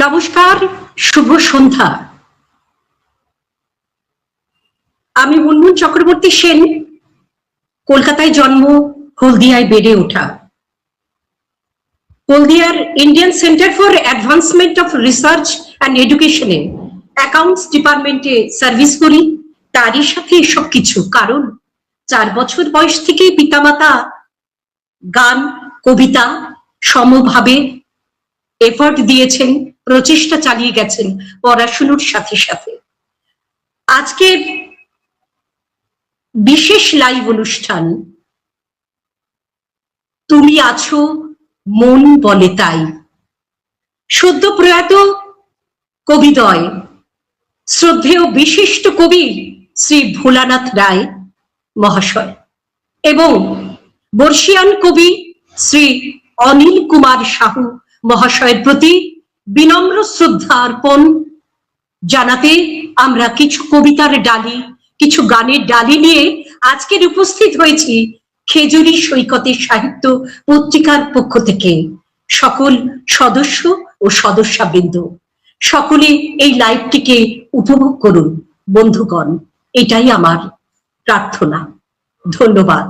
নমস্কার, শুভ সন্ধ্যা। আমি মুনমুন চক্রবর্তী সেন, কলকাতায় জন্ম, হলদিয়ায় বেড়ে ওঠা। হলদিয়ার Indian centre for advancement of research and এডুকেশনে অ্যাকাউন্টস ডিপার্টমেন্টে সার্ভিস করি। তারই সাথে এসব কিছু, কারণ 4 বছর বয়স থেকেই পিতামাতা গান, কবিতা সমভাবে এফোর্ট দিয়েছেন, প্রচেষ্টা চালিয়ে গেছেন পড়াশুনোর সাথে সাথে। আজকের বিশেষ লাইভ অনুষ্ঠান তুমি আছো মন বলে তাই। সদ্য প্রয়াত কবিদ্বয় শ্রদ্ধেয় বিশিষ্ট কবি শ্রী ভোলানাথ রায় মহাশয় এবং বর্ষিয়ান কবি শ্রী অনিল কুমার সাহু মহাশয়ের প্রতি বিনম্র শ্রদ্ধা অর্পণ জানাতে আমরা কিছু কবিতার ডালি, কিছু গানের ডালি নিয়ে আজকের উপস্থিত হয়েছি খেজুরি সৈকতের সাহিত্য পত্রিকার পক্ষ থেকে। সকল সদস্য ও সদস্যবৃন্দ সকলে এই লাইভটিকে উপভোগ করুন বন্ধুগণ, এটাই আমার প্রার্থনা। ধন্যবাদ।